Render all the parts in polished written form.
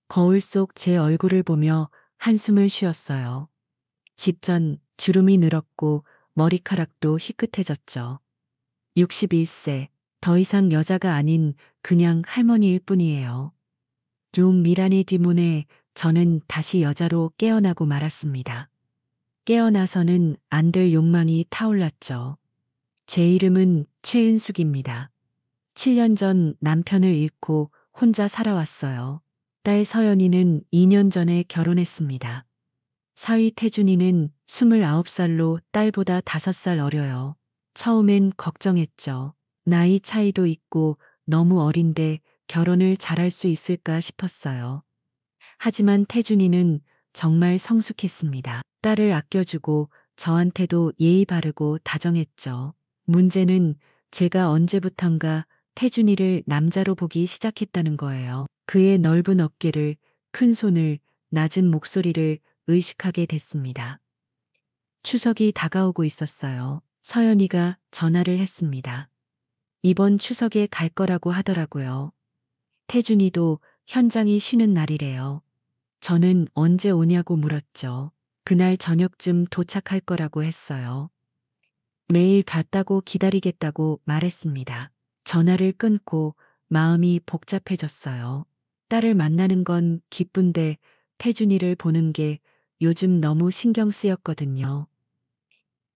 거울 속 제 얼굴을 보며 한숨을 쉬었어요. 집 전 주름이 늘었고 머리카락도 희끗해졌죠. 61세, 더 이상 여자가 아닌 그냥 할머니일 뿐이에요. 좀 미란의 뒷문에 저는 다시 여자로 깨어나고 말았습니다. 깨어나서는 안 될 욕망이 타올랐죠. 제 이름은 최은숙입니다. 7년 전 남편을 잃고 혼자 살아왔어요. 딸 서연이는 2년 전에 결혼했습니다. 사위 태준이는 29살로 딸보다 5살 어려요. 처음엔 걱정했죠. 나이 차이도 있고 너무 어린데 결혼을 잘할 수 있을까 싶었어요. 하지만 태준이는 정말 성숙했습니다. 딸을 아껴주고 저한테도 예의 바르고 다정했죠. 문제는 제가 언제부턴가 태준이를 남자로 보기 시작했다는 거예요. 그의 넓은 어깨를, 큰 손을, 낮은 목소리를 의식하게 됐습니다. 추석이 다가오고 있었어요. 서연이가 전화를 했습니다. 이번 추석에 갈 거라고 하더라고요. 태준이도 현장이 쉬는 날이래요. 저는 언제 오냐고 물었죠. 그날 저녁쯤 도착할 거라고 했어요. 매일 갔다고 기다리겠다고 말했습니다. 전화를 끊고 마음이 복잡해졌어요. 딸을 만나는 건 기쁜데 태준이를 보는 게 요즘 너무 신경 쓰였거든요.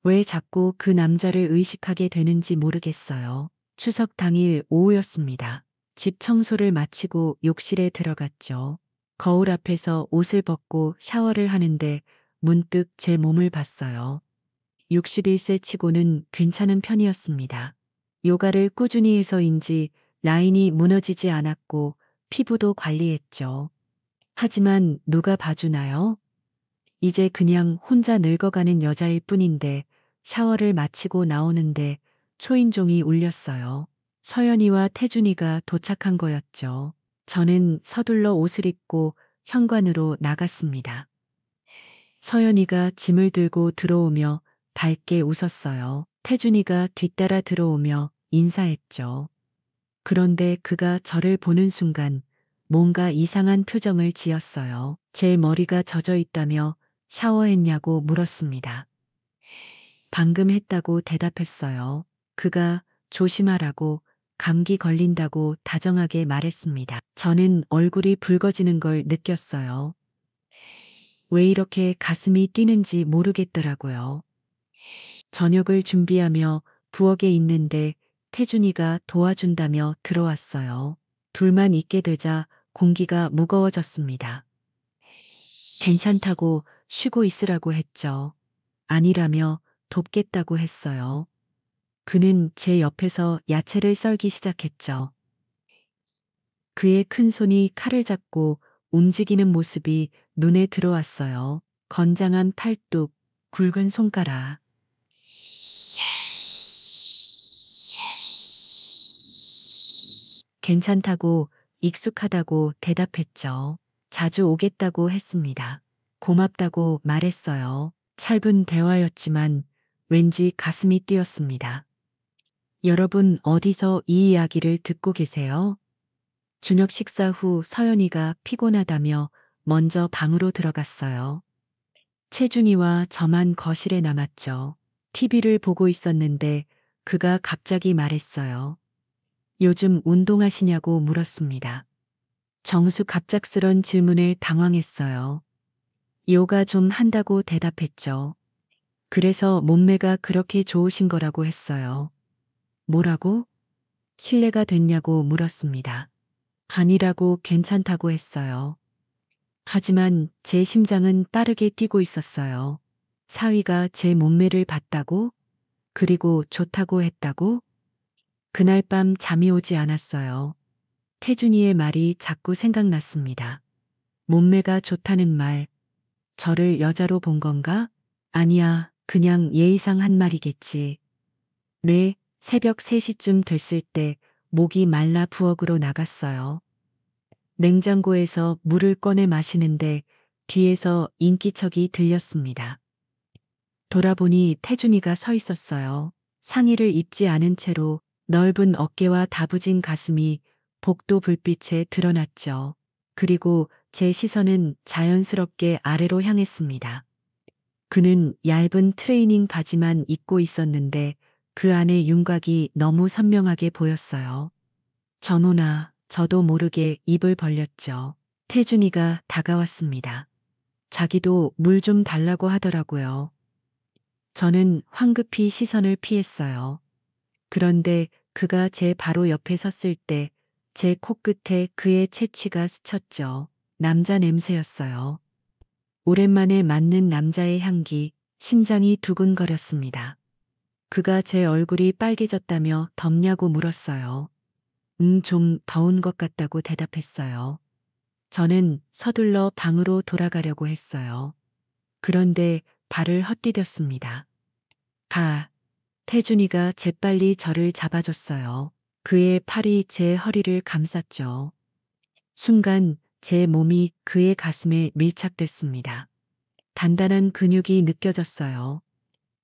왜 자꾸 그 남자를 의식하게 되는지 모르겠어요. 추석 당일 오후였습니다. 집 청소를 마치고 욕실에 들어갔죠. 거울 앞에서 옷을 벗고 샤워를 하는데 문득 제 몸을 봤어요. 61세 치고는 괜찮은 편이었습니다. 요가를 꾸준히 해서인지 라인이 무너지지 않았고 피부도 관리했죠. 하지만 누가 봐주나요? 이제 그냥 혼자 늙어가는 여자일 뿐인데 샤워를 마치고 나오는데 초인종이 울렸어요. 서연이와 태준이가 도착한 거였죠. 저는 서둘러 옷을 입고 현관으로 나갔습니다. 서연이가 짐을 들고 들어오며 밝게 웃었어요. 태준이가 뒤따라 들어오며 인사했죠. 그런데 그가 저를 보는 순간 뭔가 이상한 표정을 지었어요. 제 머리가 젖어 있다며 샤워했냐고 물었습니다. 방금 했다고 대답했어요. 그가 조심하라고 감기 걸린다고 다정하게 말했습니다. 저는 얼굴이 붉어지는 걸 느꼈어요. 왜 이렇게 가슴이 뛰는지 모르겠더라고요. 저녁을 준비하며 부엌에 있는데 태준이가 도와준다며 들어왔어요. 둘만 있게 되자 공기가 무거워졌습니다. 괜찮다고 쉬고 있으라고 했죠. 아니라며 돕겠다고 했어요. 그는 제 옆에서 야채를 썰기 시작했죠. 그의 큰 손이 칼을 잡고 움직이는 모습이 눈에 들어왔어요. 건장한 팔뚝, 굵은 손가락. 괜찮다고 익숙하다고 대답했죠. 자주 오겠다고 했습니다. 고맙다고 말했어요. 짧은 대화였지만 왠지 가슴이 뛰었습니다. 여러분 어디서 이 이야기를 듣고 계세요? 저녁 식사 후 서연이가 피곤하다며 먼저 방으로 들어갔어요. 채준이와 저만 거실에 남았죠. TV를 보고 있었는데 그가 갑자기 말했어요. 요즘 운동하시냐고 물었습니다. 정수 갑작스런 질문에 당황했어요. 요가 좀 한다고 대답했죠. 그래서 몸매가 그렇게 좋으신 거라고 했어요. 뭐라고? 실례가 됐냐고 물었습니다. 아니라고 괜찮다고 했어요. 하지만 제 심장은 빠르게 뛰고 있었어요. 사위가 제 몸매를 봤다고? 그리고 좋다고 했다고? 그날 밤 잠이 오지 않았어요. 태준이의 말이 자꾸 생각났습니다. 몸매가 좋다는 말, 저를 여자로 본 건가? 아니야, 그냥 예의상 한 말이겠지. 네, 새벽 3시쯤 됐을 때 목이 말라 부엌으로 나갔어요. 냉장고에서 물을 꺼내 마시는데 뒤에서 인기척이 들렸습니다. 돌아보니 태준이가 서 있었어요. 상의를 입지 않은 채로 넓은 어깨와 다부진 가슴이 복도 불빛에 드러났죠. 그리고 제 시선은 자연스럽게 아래로 향했습니다. 그는 얇은 트레이닝 바지만 입고 있었는데 그 안에 윤곽이 너무 선명하게 보였어요. 전호나 저도 모르게 입을 벌렸죠. 태준이가 다가왔습니다. 자기도 물 좀 달라고 하더라고요. 저는 황급히 시선을 피했어요. 그런데 그가 제 바로 옆에 섰을 때 제 코끝에 그의 채취가 스쳤죠. 남자 냄새였어요. 오랜만에 맡는 남자의 향기, 심장이 두근거렸습니다. 그가 제 얼굴이 빨개졌다며 덥냐고 물었어요. 좀 더운 것 같다고 대답했어요. 저는 서둘러 방으로 돌아가려고 했어요. 그런데 발을 헛디뎠습니다. 태준이가 재빨리 저를 잡아줬어요. 그의 팔이 제 허리를 감쌌죠. 순간 제 몸이 그의 가슴에 밀착됐습니다. 단단한 근육이 느껴졌어요.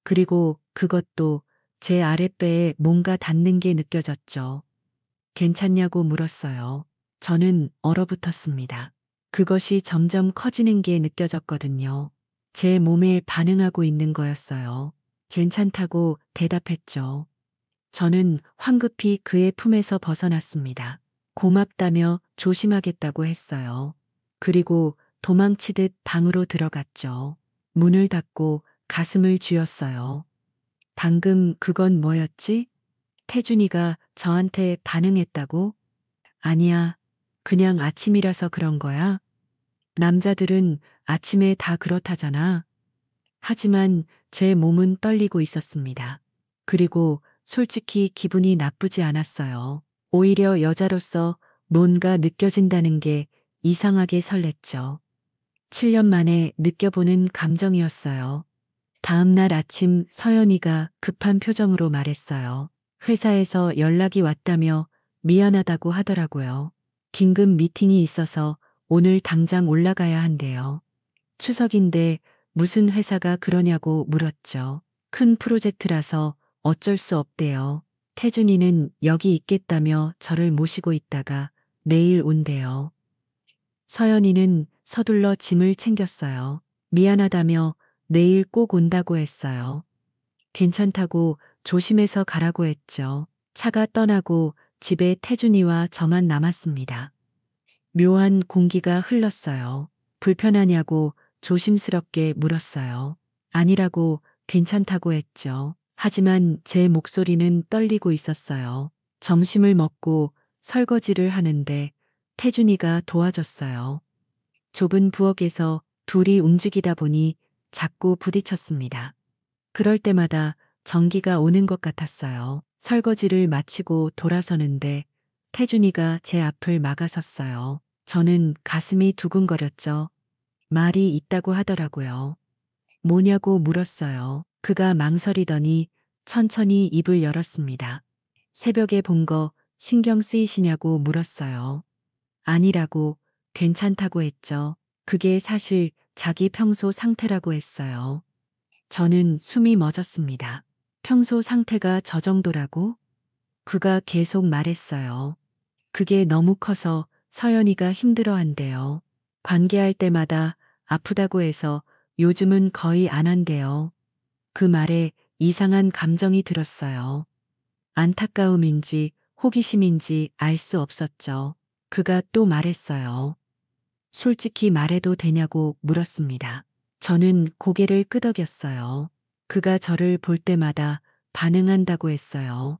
그리고 그것도 제 아랫배에 뭔가 닿는 게 느껴졌죠. 괜찮냐고 물었어요. 저는 얼어붙었습니다. 그것이 점점 커지는 게 느껴졌거든요. 제 몸에 반응하고 있는 거였어요. 괜찮다고 대답했죠. 저는 황급히 그의 품에서 벗어났습니다. 고맙다며 조심하겠다고 했어요. 그리고 도망치듯 방으로 들어갔죠. 문을 닫고 가슴을 쥐었어요. 방금 그건 뭐였지? 태준이가 저한테 반응했다고? 아니야. 그냥 아침이라서 그런 거야. 남자들은 아침에 다 그렇다잖아. 하지만 제 몸은 떨리고 있었습니다. 그리고 솔직히 기분이 나쁘지 않았어요. 오히려 여자로서 뭔가 느껴진다는 게 이상하게 설렜죠. 7년 만에 느껴보는 감정이었어요. 다음 날 아침 서연이가 급한 표정으로 말했어요. 회사에서 연락이 왔다며 미안하다고 하더라고요. 긴급 미팅이 있어서 오늘 당장 올라가야 한대요. 추석인데 무슨 회사가 그러냐고 물었죠. 큰 프로젝트라서 어쩔 수 없대요. 태준이는 여기 있겠다며 저를 모시고 있다가 내일 온대요. 서연이는 서둘러 짐을 챙겼어요. 미안하다며 내일 꼭 온다고 했어요. 괜찮다고 조심해서 가라고 했죠. 차가 떠나고 집에 태준이와 저만 남았습니다. 묘한 공기가 흘렀어요. 불편하냐고 조심스럽게 물었어요. 아니라고 괜찮다고 했죠. 하지만 제 목소리는 떨리고 있었어요. 점심을 먹고 설거지를 하는데 태준이가 도와줬어요. 좁은 부엌에서 둘이 움직이다 보니 자꾸 부딪혔습니다. 그럴 때마다 전기가 오는 것 같았어요. 설거지를 마치고 돌아서는데 태준이가 제 앞을 막아섰어요. 저는 가슴이 두근거렸죠. 말이 있다고 하더라고요. 뭐냐고 물었어요. 그가 망설이더니 천천히 입을 열었습니다. 새벽에 본 거 신경 쓰이시냐고 물었어요. 아니라고 괜찮다고 했죠. 그게 사실 자기 평소 상태라고 했어요. 저는 숨이 멎었습니다. 평소 상태가 저 정도라고? 그가 계속 말했어요. 그게 너무 커서 서연이가 힘들어한대요. 관계할 때마다 아프다고 해서 요즘은 거의 안 한대요. 그 말에 이상한 감정이 들었어요. 안타까움인지 호기심인지 알 수 없었죠. 그가 또 말했어요. 솔직히 말해도 되냐고 물었습니다. 저는 고개를 끄덕였어요. 그가 저를 볼 때마다 반응한다고 했어요.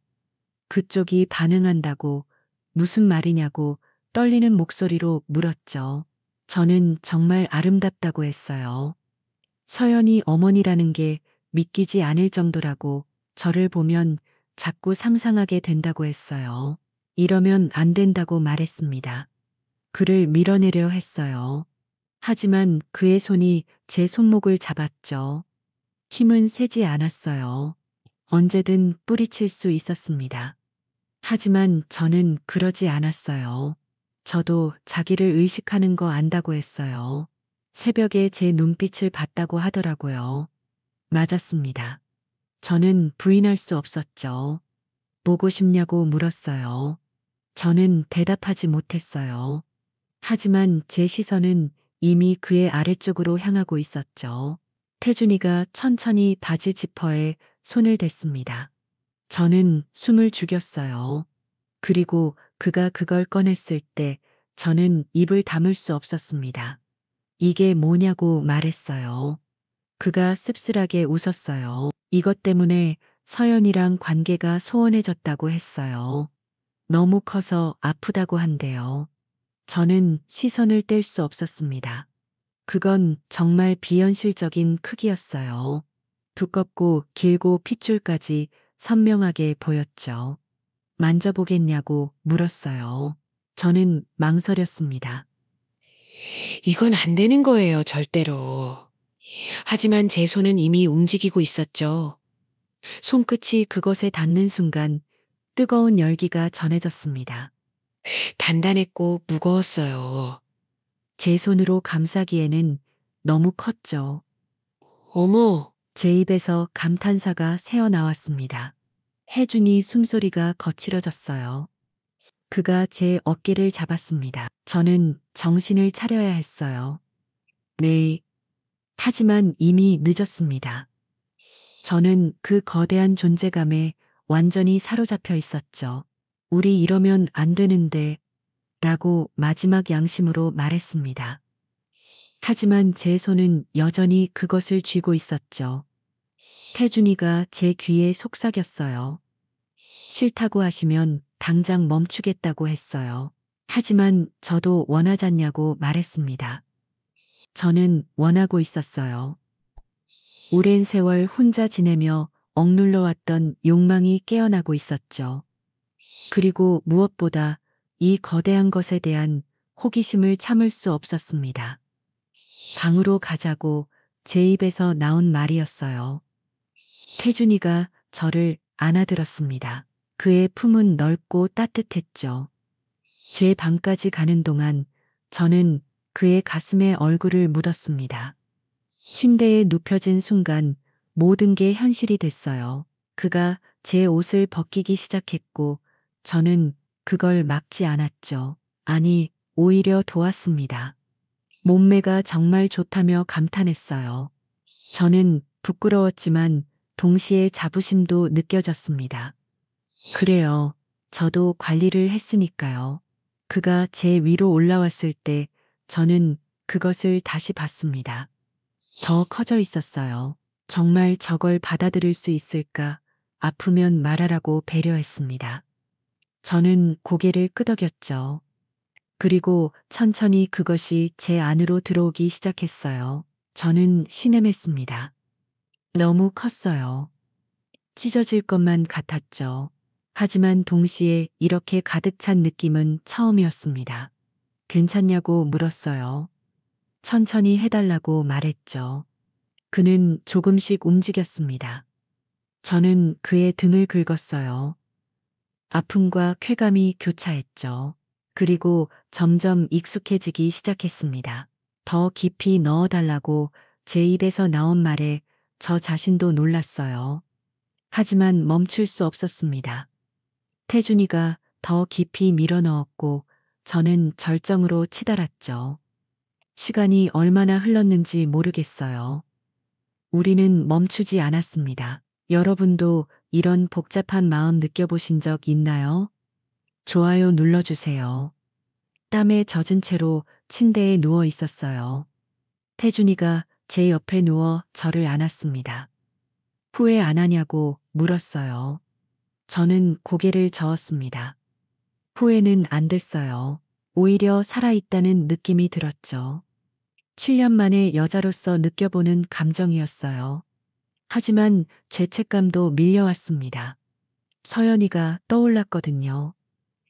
그쪽이 반응한다고 무슨 말이냐고 떨리는 목소리로 물었죠. 저는 정말 아름답다고 했어요. 서연이 어머니라는 게 믿기지 않을 정도라고 저를 보면 자꾸 상상하게 된다고 했어요. 이러면 안 된다고 말했습니다. 그를 밀어내려 했어요. 하지만 그의 손이 제 손목을 잡았죠. 힘은 세지 않았어요. 언제든 뿌리칠 수 있었습니다. 하지만 저는 그러지 않았어요. 저도 자기를 의식하는 거 안다고 했어요. 새벽에 제 눈빛을 봤다고 하더라고요. 맞았습니다. 저는 부인할 수 없었죠. 보고 싶냐고 물었어요. 저는 대답하지 못했어요. 하지만 제 시선은 이미 그의 아래쪽으로 향하고 있었죠. 태준이가 천천히 바지 지퍼에 손을 댔습니다. 저는 숨을 죽였어요. 그리고 그가 그걸 꺼냈을 때 저는 입을 다물 수 없었습니다. 이게 뭐냐고 말했어요. 그가 씁쓸하게 웃었어요. 이것 때문에 서연이랑 관계가 소원해졌다고 했어요. 너무 커서 아프다고 한대요. 저는 시선을 뗄 수 없었습니다. 그건 정말 비현실적인 크기였어요. 두껍고 길고 핏줄까지 선명하게 보였죠. 만져보겠냐고 물었어요. 저는 망설였습니다. 이건 안 되는 거예요, 절대로. 하지만 제 손은 이미 움직이고 있었죠. 손끝이 그것에 닿는 순간 뜨거운 열기가 전해졌습니다. 단단했고 무거웠어요. 제 손으로 감싸기에는 너무 컸죠. 어머, 제 입에서 감탄사가 새어나왔습니다. 혜준이 숨소리가 거칠어졌어요. 그가 제 어깨를 잡았습니다. 저는 정신을 차려야 했어요. 네. 하지만 이미 늦었습니다. 저는 그 거대한 존재감에 완전히 사로잡혀 있었죠. 우리 이러면 안 되는데, 라고 마지막 양심으로 말했습니다. 하지만 제 손은 여전히 그것을 쥐고 있었죠. 태준이가 제 귀에 속삭였어요. 싫다고 하시면 당장 멈추겠다고 했어요. 하지만 저도 원하잖냐고 말했습니다. 저는 원하고 있었어요. 오랜 세월 혼자 지내며 억눌러왔던 욕망이 깨어나고 있었죠. 그리고 무엇보다 이 거대한 것에 대한 호기심을 참을 수 없었습니다. 방으로 가자고 제 입에서 나온 말이었어요. 태준이가 저를 안아들었습니다. 그의 품은 넓고 따뜻했죠. 제 방까지 가는 동안 저는 그의 가슴에 얼굴을 묻었습니다. 침대에 눕혀진 순간 모든 게 현실이 됐어요. 그가 제 옷을 벗기기 시작했고 저는 그걸 막지 않았죠. 아니, 오히려 도왔습니다. 몸매가 정말 좋다며 감탄했어요. 저는 부끄러웠지만 동시에 자부심도 느껴졌습니다. 그래요. 저도 관리를 했으니까요. 그가 제 위로 올라왔을 때 저는 그것을 다시 봤습니다. 더 커져 있었어요. 정말 저걸 받아들일 수 있을까? 아프면 말하라고 배려했습니다. 저는 고개를 끄덕였죠. 그리고 천천히 그것이 제 안으로 들어오기 시작했어요. 저는 신음했습니다. 너무 컸어요. 찢어질 것만 같았죠. 하지만 동시에 이렇게 가득 찬 느낌은 처음이었습니다. 괜찮냐고 물었어요. 천천히 해달라고 말했죠. 그는 조금씩 움직였습니다. 저는 그의 등을 긁었어요. 아픔과 쾌감이 교차했죠. 그리고 점점 익숙해지기 시작했습니다. 더 깊이 넣어달라고 제 입에서 나온 말에 저 자신도 놀랐어요. 하지만 멈출 수 없었습니다. 태준이가 더 깊이 밀어넣었고 저는 절정으로 치달았죠. 시간이 얼마나 흘렀는지 모르겠어요. 우리는 멈추지 않았습니다. 여러분도 이런 복잡한 마음 느껴보신 적 있나요? 좋아요 눌러주세요. 땀에 젖은 채로 침대에 누워 있었어요. 태준이가 제 옆에 누워 저를 안았습니다. 후회 안 하냐고 물었어요. 저는 고개를 저었습니다. 후회는 안 됐어요. 오히려 살아있다는 느낌이 들었죠. 7년 만에 여자로서 느껴보는 감정이었어요. 하지만 죄책감도 밀려왔습니다. 서연이가 떠올랐거든요.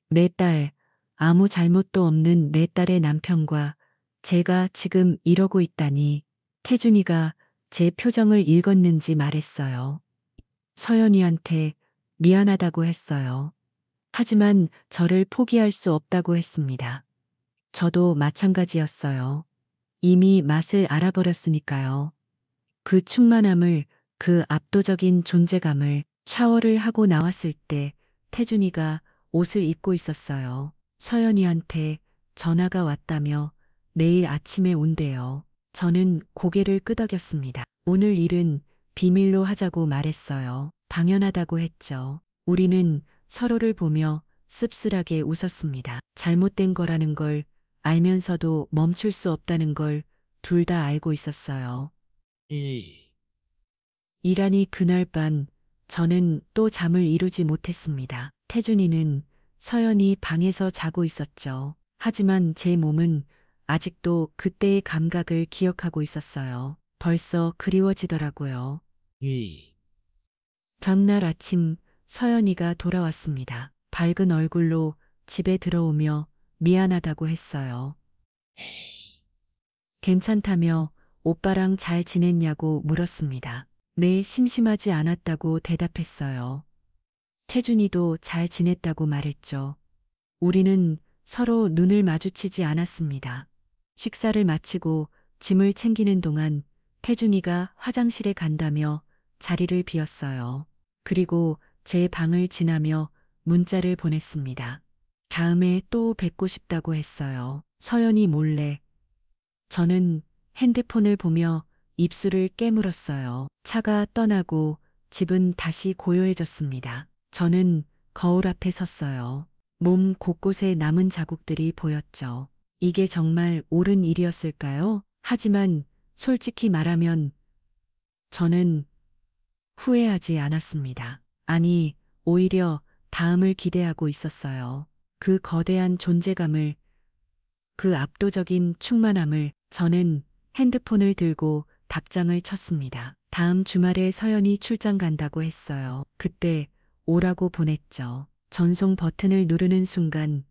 내 딸, 아무 잘못도 없는 내 딸의 남편과 제가 지금 이러고 있다니. 태준이가 제 표정을 읽었는지 말했어요. 서연이한테 미안하다고 했어요. 하지만 저를 포기할 수 없다고 했습니다. 저도 마찬가지였어요. 이미 맛을 알아버렸으니까요. 그 충만함을, 그 압도적인 존재감을. 샤워를 하고 나왔을 때 태준이가 옷을 입고 있었어요. 서연이한테 전화가 왔다며 내일 아침에 온대요. 저는 고개를 끄덕였습니다. 오늘 일은 비밀로 하자고 말했어요. 당연하다고 했죠. 우리는 서로를 보며 씁쓸하게 웃었습니다. 잘못된 거라는 걸 알면서도 멈출 수 없다는 걸 둘 다 알고 있었어요. 이란이 그날 밤 저는 또 잠을 이루지 못했습니다. 태준이는 서연이 방에서 자고 있었죠. 하지만 제 몸은 아직도 그때의 감각을 기억하고 있었어요. 벌써 그리워지더라고요. 전날 아침 서연이가 돌아왔습니다. 밝은 얼굴로 집에 들어오며 미안하다고 했어요. 괜찮다며 오빠랑 잘 지냈냐고 물었습니다. 네, 심심하지 않았다고 대답했어요. 태준이도 잘 지냈다고 말했죠. 우리는 서로 눈을 마주치지 않았습니다. 식사를 마치고 짐을 챙기는 동안 태준이가 화장실에 간다며 자리를 비웠어요. 그리고 제 방을 지나며 문자를 보냈습니다. 다음에 또 뵙고 싶다고 했어요. 서연이 몰래. 저는 핸드폰을 보며 입술을 깨물었어요. 차가 떠나고 집은 다시 고요해졌습니다. 저는 거울 앞에 섰어요. 몸 곳곳에 남은 자국들이 보였죠. 이게 정말 옳은 일이었을까요? 하지만 솔직히 말하면 저는 후회하지 않았습니다. 아니, 오히려 다음을 기대하고 있었어요. 그 거대한 존재감을, 그 압도적인 충만함을. 저는 핸드폰을 들고 답장을 쳤습니다. 다음 주말에 서연이 출장 간다고 했어요. 그때 오라고 보냈죠. 전송 버튼을 누르는 순간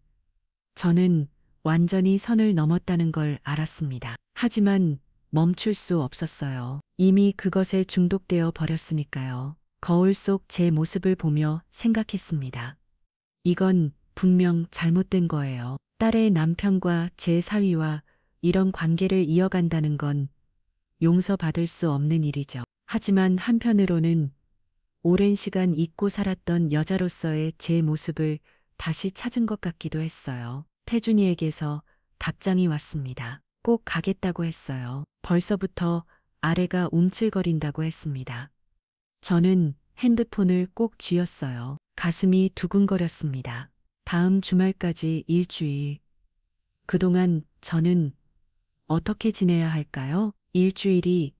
저는 완전히 선을 넘었다는 걸 알았습니다. 하지만 멈출 수 없었어요. 이미 그것에 중독되어 버렸으니까요. 거울 속 제 모습을 보며 생각했습니다. 이건 분명 잘못된 거예요. 딸의 남편과 제 사위와 이런 관계를 이어간다는 건 용서받을 수 없는 일이죠. 하지만 한편으로는 오랜 시간 잊고 살았던 여자로서의 제 모습을 다시 찾은 것 같기도 했어요. 태준이에게서 답장이 왔습니다. 꼭 가겠다고 했어요. 벌써부터 아래가 움찔거린다고 했습니다. 저는 핸드폰을 꼭 쥐었어요. 가슴이 두근거렸습니다. 다음 주말까지 일주일. 그동안 저는 어떻게 지내야 할까요? 일주일이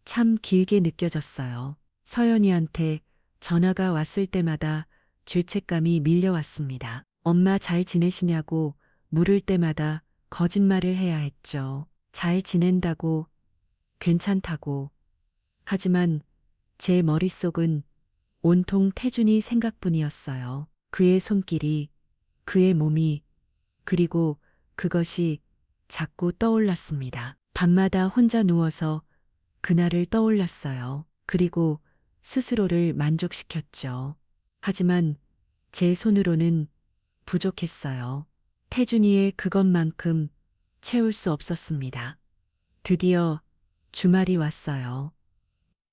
참 길게 느껴졌어요. 서연이한테 전화가 왔을 때마다 죄책감이 밀려왔습니다. 엄마 잘 지내시냐고 물을 때마다 거짓말을 해야 했죠. 잘 지낸다고, 괜찮다고. 하지만 제 머릿속은 온통 태준이 생각뿐이었어요. 그의 손길이, 그의 몸이, 그리고 그것이 자꾸 떠올랐습니다. 밤마다 혼자 누워서 그날을 떠올렸어요. 그리고 스스로를 만족시켰죠. 하지만 제 손으로는 부족했어요. 태준이의 그것만큼 채울 수 없었습니다. 드디어 주말이 왔어요.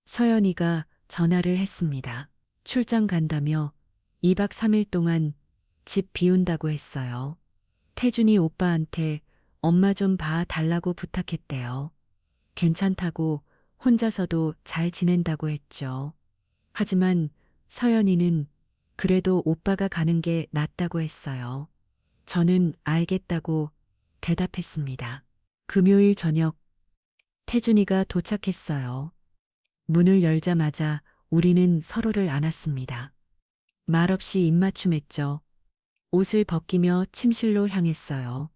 서연이가 전화를 했습니다. 출장 간다며 2박 3일 동안 집 비운다고 했어요. 태준이 오빠한테 엄마 좀 봐 달라고 부탁했대요. 괜찮다고 혼자서도 잘 지낸다고 했죠. 하지만 서연이는 그래도 오빠가 가는 게 낫다고 했어요. 저는 알겠다고 대답했습니다. 금요일 저녁 태준이가 도착했어요. 문을 열자마자 우리는 서로를 안았습니다. 말없이 입맞춤했죠. 옷을 벗기며 침실로 향했어요.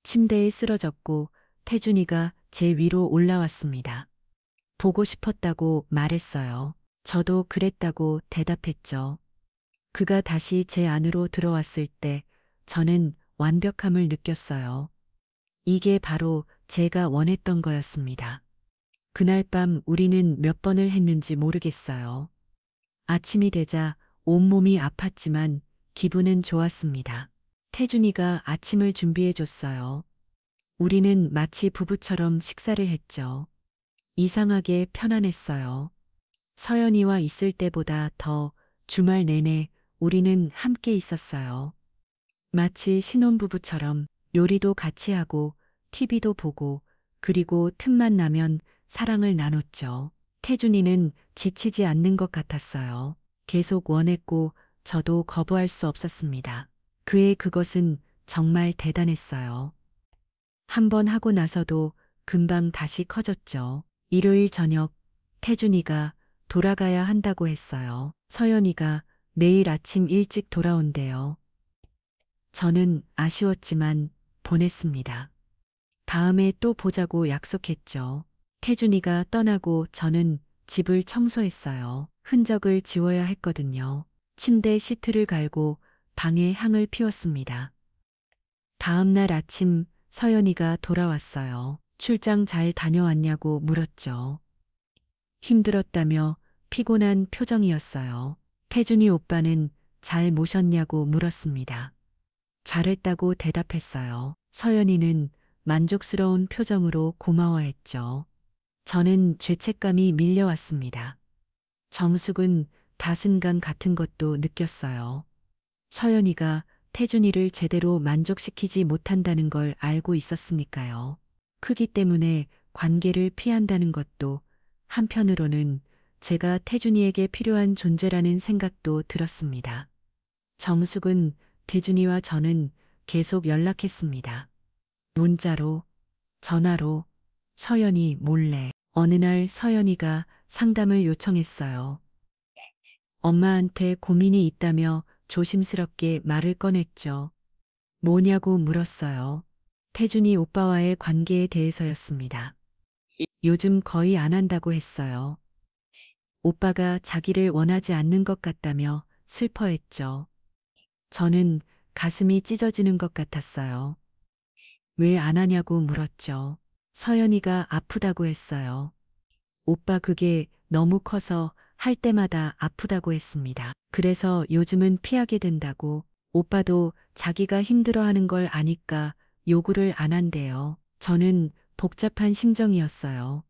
침대에 쓰러졌고 태준이가 제 위로 올라왔습니다. 보고 싶었다고 말했어요. 저도 그랬다고 대답했죠. 그가 다시 제 안으로 들어왔을 때 저는 완벽함을 느꼈어요. 이게 바로 제가 원했던 거였습니다. 그날 밤 우리는 몇 번을 했는지 모르겠어요. 아침이 되자 온몸이 아팠지만 기분은 좋았습니다. 태준이가 아침을 준비해 줬어요. 우리는 마치 부부처럼 식사를 했죠. 이상하게 편안했어요. 서연이와 있을 때보다 더 주말 내내 우리는 함께 있었어요. 마치 신혼부부처럼 요리도 같이 하고 TV도 보고 그리고 틈만 나면 사랑을 나눴죠. 태준이는 지치지 않는 것 같았어요. 계속 원했고 저도 거부할 수 없었습니다. 그의 그것은 정말 대단했어요. 한 번 하고 나서도 금방 다시 커졌죠. 일요일 저녁 태준이가 돌아가야 한다고 했어요. 서연이가 내일 아침 일찍 돌아온대요. 저는 아쉬웠지만 보냈습니다. 다음에 또 보자고 약속했죠. 태준이가 떠나고 저는 집을 청소했어요. 흔적을 지워야 했거든요. 침대 시트를 갈고 방에 향을 피웠습니다. 다음 날 아침 서연이가 돌아왔어요. 출장 잘 다녀왔냐고 물었죠. 힘들었다며 피곤한 표정이었어요. 태준이 오빠는 잘 모셨냐고 물었습니다. 잘했다고 대답했어요. 서연이는 만족스러운 표정으로 고마워했죠. 저는 죄책감이 밀려왔습니다. 정숙은 다순간 같은 것도 느꼈어요. 서연이가 태준이를 제대로 만족시키지 못한다는 걸 알고 있었으니까요. 크기 때문에 관계를 피한다는 것도 한편으로는 제가 태준이에게 필요한 존재라는 생각도 들었습니다. 정숙은 태준이와 저는 계속 연락했습니다. 문자로, 전화로, 서연이 몰래. 어느 날 서연이가 상담을 요청했어요. 엄마한테 고민이 있다며 조심스럽게 말을 꺼냈죠. 뭐냐고 물었어요. 태준이 오빠와의 관계에 대해서였습니다. 요즘 거의 안 한다고 했어요. 오빠가 자기를 원하지 않는 것 같다며 슬퍼했죠. 저는 가슴이 찢어지는 것 같았어요. 왜 안 하냐고 물었죠. 서연이가 아프다고 했어요. 오빠 그게 너무 커서 할 때마다 아프다고 했습니다. 그래서 요즘은 피하게 된다고. 오빠도 자기가 힘들어하는 걸 아니까 요구를 안 한대요. 저는 복잡한 심정이었어요.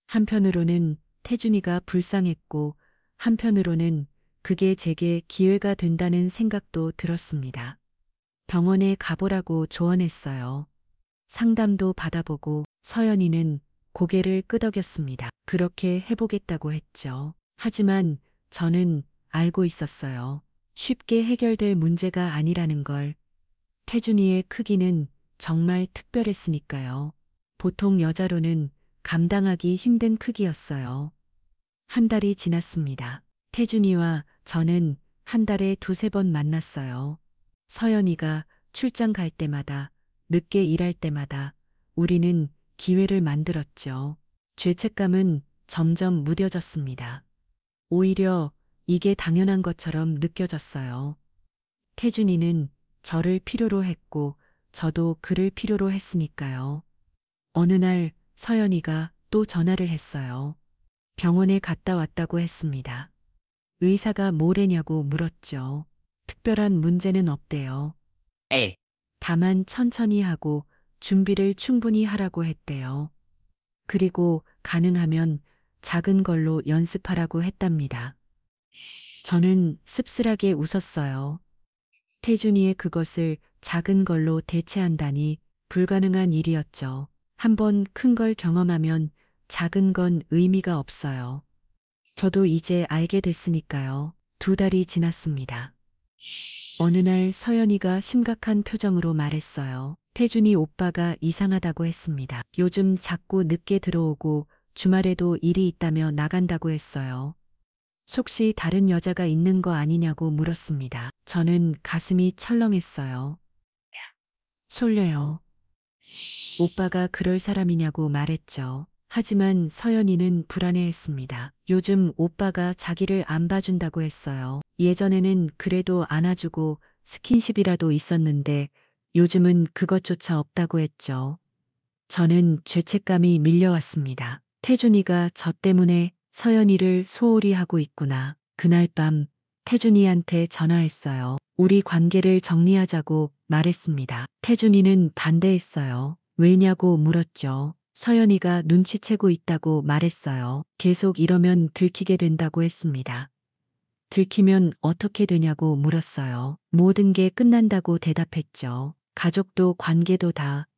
한편으로는 태준이가 불쌍했고 한편으로는 그게 제게 기회가 된다는 생각도 들었습니다. 병원에 가보라고 조언했어요. 상담도 받아보고 서연이는 고개를 끄덕였습니다. 그렇게 해보겠다고 했죠. 하지만 저는 알고 있었어요. 쉽게 해결될 문제가 아니라는 걸. 태준이의 크기는 정말 특별했으니까요. 보통 여자로는 감당하기 힘든 크기였어요. 한 달이 지났습니다. 태준이와 저는 한 달에 두세 번 만났어요. 서연이가 출장 갈 때마다, 늦게 일할 때마다 우리는 기회를 만들었죠. 죄책감은 점점 무뎌졌습니다. 오히려 이게 당연한 것처럼 느껴졌어요. 태준이는 저를 필요로 했고 저도 그를 필요로 했으니까요. 어느 날 서연이가 또 전화를 했어요. 병원에 갔다 왔다고 했습니다. 의사가 뭐래냐고 물었죠. 특별한 문제는 없대요. 다만 천천히 하고 준비를 충분히 하라고 했대요. 그리고 가능하면 작은 걸로 연습하라고 했답니다. 저는 씁쓸하게 웃었어요. 태준이의 그것을 작은 걸로 대체한다니 불가능한 일이었죠. 한번 큰 걸 경험하면 작은 건 의미가 없어요. 저도 이제 알게 됐으니까요. 두 달이 지났습니다. 어느 날 서연이가 심각한 표정으로 말했어요. 태준이 오빠가 이상하다고 했습니다. 요즘 자꾸 늦게 들어오고 주말에도 일이 있다며 나간다고 했어요. 혹시 다른 여자가 있는 거 아니냐고 물었습니다. 저는 가슴이 철렁했어요. 솔려요. 오빠가 그럴 사람이냐고 말했죠. 하지만 서연이는 불안해했습니다. 요즘 오빠가 자기를 안 봐준다고 했어요. 예전에는 그래도 안아주고 스킨십이라도 있었는데 요즘은 그것조차 없다고 했죠. 저는 죄책감이 밀려왔습니다. 태준이가 저 때문에 서연이를 소홀히 하고 있구나. 그날 밤 태준이한테 전화했어요. 우리 관계를 정리하자고 말했습니다. 태준이는 반대했어요. 왜냐고 물었죠. 서연이가 눈치채고 있다고 말했어요. 계속 이러면 들키게 된다고 했습니다. 들키면 어떻게 되냐고 물었어요. 모든 게 끝난다고 대답했죠. 가족도 관계도 다.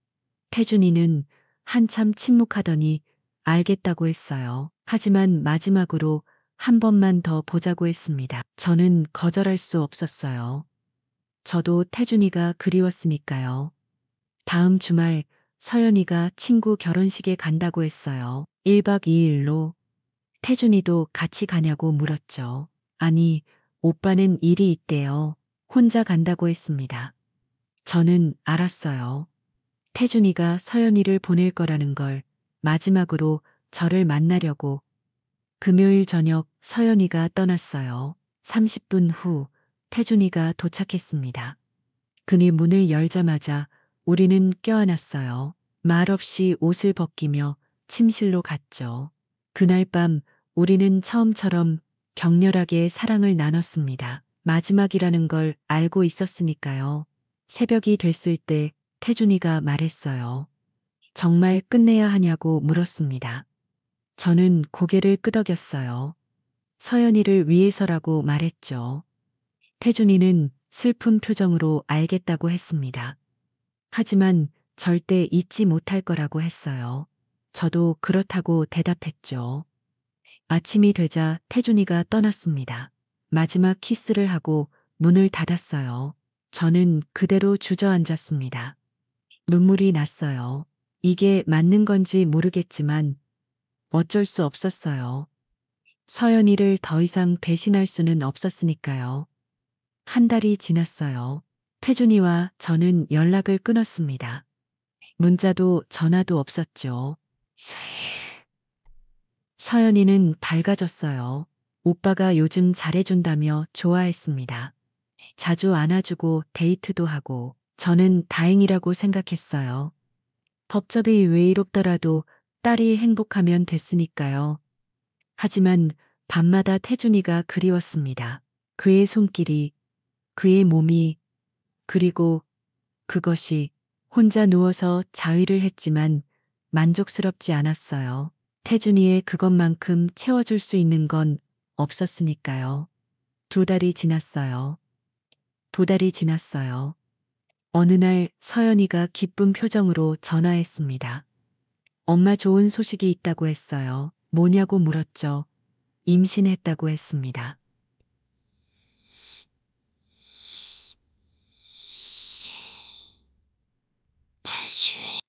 태준이는 한참 침묵하더니 알겠다고 했어요. 하지만 마지막으로 한 번만 더 보자고 했습니다. 저는 거절할 수 없었어요. 저도 태준이가 그리웠으니까요. 다음 주말 서연이가 친구 결혼식에 간다고 했어요. 1박 2일로. 태준이도 같이 가냐고 물었죠. 아니, 오빠는 일이 있대요. 혼자 간다고 했습니다. 저는 알았어요. 태준이가 서연이를 보낼 거라는 걸 마지막으로 저를 만나려고. 금요일 저녁 서연이가 떠났어요. 30분 후 태준이가 도착했습니다. 그는 문을 열자마자 우리는 껴안았어요. 말없이 옷을 벗기며 침실로 갔죠. 그날 밤 우리는 처음처럼 격렬하게 사랑을 나눴습니다. 마지막이라는 걸 알고 있었으니까요. 새벽이 됐을 때 태준이가 말했어요. 정말 끝내야 하냐고 물었습니다. 저는 고개를 끄덕였어요. 서연이를 위해서라고 말했죠. 태준이는 슬픈 표정으로 알겠다고 했습니다. 하지만 절대 잊지 못할 거라고 했어요. 저도 그렇다고 대답했죠. 아침이 되자 태준이가 떠났습니다. 마지막 키스를 하고 문을 닫았어요. 저는 그대로 주저앉았습니다. 눈물이 났어요. 이게 맞는 건지 모르겠지만 어쩔 수 없었어요. 서연이를 더 이상 배신할 수는 없었으니까요. 한 달이 지났어요. 태준이와 저는 연락을 끊었습니다. 문자도 전화도 없었죠. 서연이는 밝아졌어요. 오빠가 요즘 잘해준다며 좋아했습니다. 자주 안아주고 데이트도 하고 저는 다행이라고 생각했어요. 법적이 외롭더라도 딸이 행복하면 됐으니까요. 하지만 밤마다 태준이가 그리웠습니다. 그의 손길이, 그의 몸이, 그리고 그것이. 혼자 누워서 자위를 했지만 만족스럽지 않았어요. 태준이의 그것만큼 채워줄 수 있는 건 없었으니까요. 2달이 지났어요. 2달이 지났어요. 어느 날 서연이가 기쁜 표정으로 전화했습니다. 엄마 좋은 소식이 있다고 했어요. 뭐냐고 물었죠. 임신했다고 했습니다.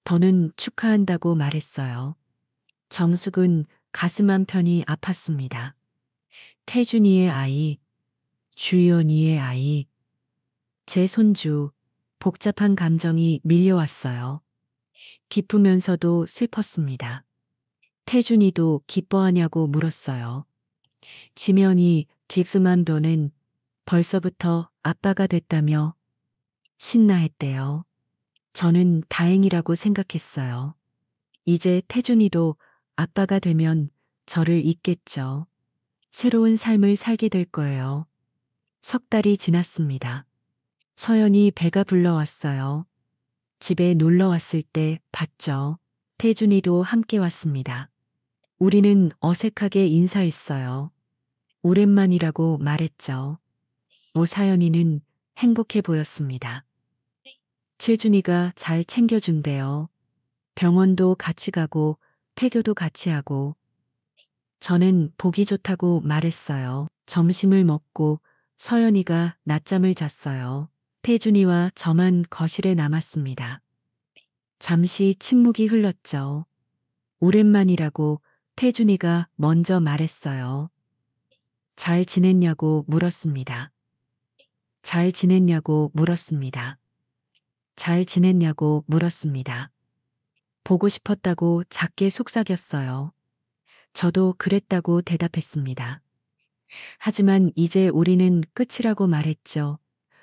저는 축하한다고 말했어요. 정숙은 가슴 한편이 아팠습니다. 태준이의 아이, 주연이의 아이, 제 손주, 복잡한 감정이 밀려왔어요. 기쁘면서도 슬펐습니다. 태준이도 기뻐하냐고 물었어요. 지면이 뒷수만 도는 벌써부터 아빠가 됐다며 신나했대요. 저는 다행이라고 생각했어요. 이제 태준이도 아빠가 되면 저를 잊겠죠. 새로운 삶을 살게 될 거예요. 3달이 지났습니다. 서연이 배가 불러왔어요. 집에 놀러 왔을 때 봤죠. 태준이도 함께 왔습니다. 우리는 어색하게 인사했어요. 오랜만이라고 말했죠. 오사연이는 행복해 보였습니다. 채준이가 잘 챙겨준대요. 병원도 같이 가고 태교도 같이 하고. 저는 보기 좋다고 말했어요. 점심을 먹고 서연이가 낮잠을 잤어요. 태준이와 저만 거실에 남았습니다. 잠시 침묵이 흘렀죠. 오랜만이라고 태준이가 먼저 말했어요. 잘 지냈냐고 물었습니다. 잘 지냈냐고 물었습니다. 잘 지냈냐고 물었습니다. 보고 싶었다고 작게 속삭였어요. 저도 그랬다고 대답했습니다. 하지만 이제 우리는 끝이라고 말했죠.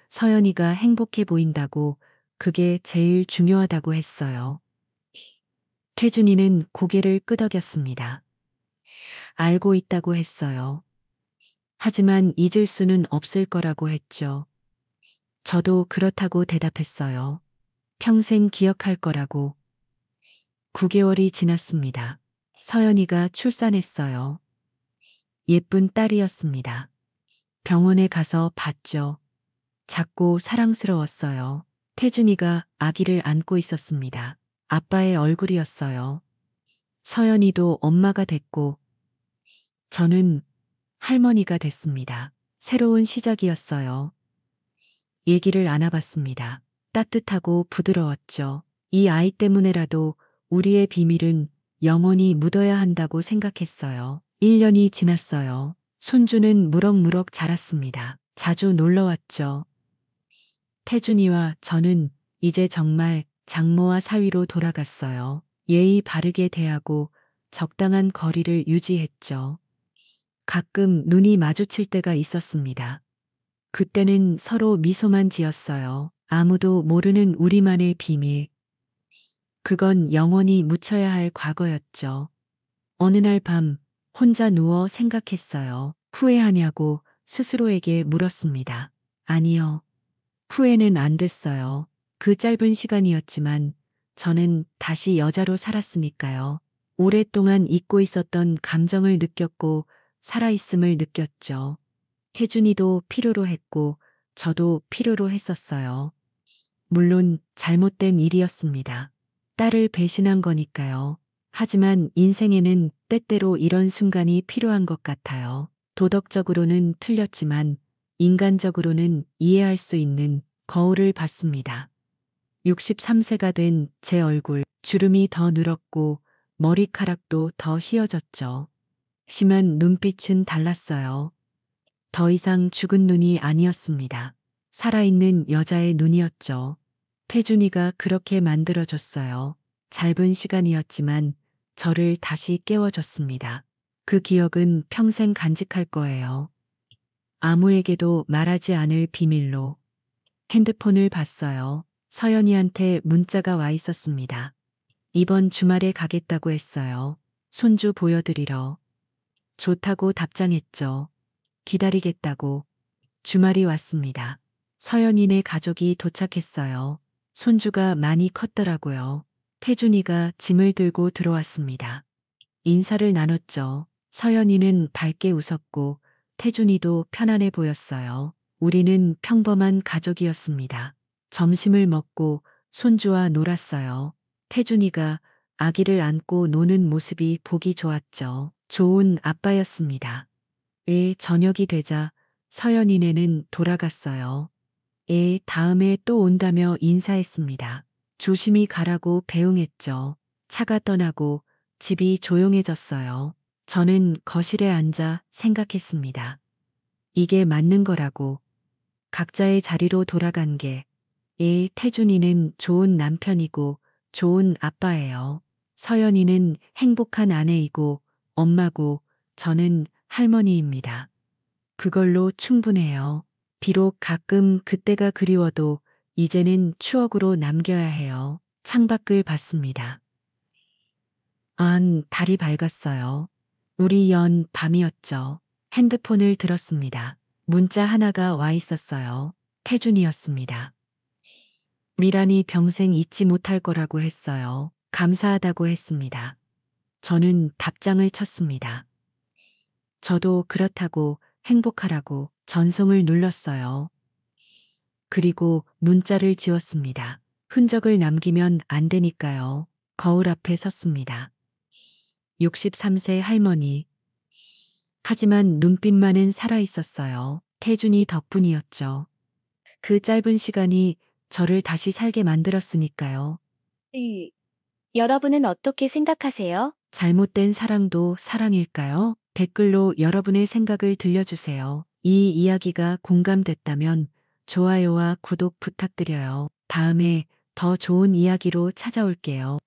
서연이가 행복해 보인다고, 그게 제일 중요하다고 했어요. 태준이는 고개를 끄덕였습니다. 알고 있다고 했어요. 하지만 잊을 수는 없을 거라고 했죠. 저도 그렇다고 대답했어요. 평생 기억할 거라고. 9개월이 지났습니다. 서연이가 출산했어요. 예쁜 딸이었습니다. 병원에 가서 봤죠. 작고 사랑스러웠어요. 태준이가 아기를 안고 있었습니다. 아빠의 얼굴이었어요. 서연이도 엄마가 됐고, 저는 할머니가 됐습니다. 새로운 시작이었어요. 얘기를 안아봤습니다. 따뜻하고 부드러웠죠. 이 아이 때문에라도 우리의 비밀은 영원히 묻어야 한다고 생각했어요. 1년이 지났어요. 손주는 무럭무럭 자랐습니다. 자주 놀러왔죠. 태준이와 저는 이제 정말 장모와 사위로 돌아갔어요. 예의 바르게 대하고 적당한 거리를 유지했죠. 가끔 눈이 마주칠 때가 있었습니다. 그때는 서로 미소만 지었어요. 아무도 모르는 우리만의 비밀. 그건 영원히 묻혀야 할 과거였죠. 어느 날 밤 혼자 누워 생각했어요. 후회하냐고 스스로에게 물었습니다. 아니요. 후회는 안 됐어요. 그 짧은 시간이었지만 저는 다시 여자로 살았으니까요. 오랫동안 잊고 있었던 감정을 느꼈고 살아있음을 느꼈죠. 혜준이도 필요로 했고 저도 필요로 했었어요. 물론 잘못된 일이었습니다. 딸을 배신한 거니까요. 하지만 인생에는 때때로 이런 순간이 필요한 것 같아요. 도덕적으로는 틀렸지만 인간적으로는 이해할 수 있는 거울을 봤습니다. 63세가 된 제 얼굴, 주름이 더 늘었고 머리카락도 더 휘어졌죠. 심한 눈빛은 달랐어요. 더 이상 죽은 눈이 아니었습니다. 살아있는 여자의 눈이었죠. 태준이가 그렇게 만들어줬어요. 짧은 시간이었지만 저를 다시 깨워줬습니다. 그 기억은 평생 간직할 거예요. 아무에게도 말하지 않을 비밀로. 핸드폰을 봤어요. 서연이한테 문자가 와 있었습니다. 이번 주말에 가겠다고 했어요. 손주 보여드리러. 좋다고 답장했죠. 기다리겠다고. 주말이 왔습니다. 서연이네 가족이 도착했어요. 손주가 많이 컸더라고요. 태준이가 짐을 들고 들어왔습니다. 인사를 나눴죠. 서연이는 밝게 웃었고 태준이도 편안해 보였어요. 우리는 평범한 가족이었습니다. 점심을 먹고 손주와 놀았어요. 태준이가 아기를 안고 노는 모습이 보기 좋았죠. 좋은 아빠였습니다. 저녁이 되자 서연이네는 돌아갔어요. 다음에 또 온다며 인사했습니다. 조심히 가라고 배웅했죠. 차가 떠나고 집이 조용해졌어요. 저는 거실에 앉아 생각했습니다. 이게 맞는 거라고. 각자의 자리로 돌아간 게. 태준이는 좋은 남편이고 좋은 아빠예요. 서연이는 행복한 아내이고 엄마고 저는 할머니입니다. 그걸로 충분해요. 비록 가끔 그때가 그리워도 이제는 추억으로 남겨야 해요. 창밖을 봤습니다. 달이 밝았어요. 우리 연 밤이었죠. 핸드폰을 들었습니다. 문자 하나가 와 있었어요. 태준이었습니다. 미란이 평생 잊지 못할 거라고 했어요. 감사하다고 했습니다. 저는 답장을 쳤습니다. 저도 그렇다고 행복하라고 전송을 눌렀어요. 그리고 문자를 지웠습니다. 흔적을 남기면 안 되니까요. 거울 앞에 섰습니다. 63세 할머니. 하지만 눈빛만은 살아있었어요. 태준이 덕분이었죠. 그 짧은 시간이 저를 다시 살게 만들었으니까요. 여러분은 어떻게 생각하세요? 잘못된 사랑도 사랑일까요? 댓글로 여러분의 생각을 들려주세요. 이 이야기가 공감됐다면 좋아요와 구독 부탁드려요. 다음에 더 좋은 이야기로 찾아올게요.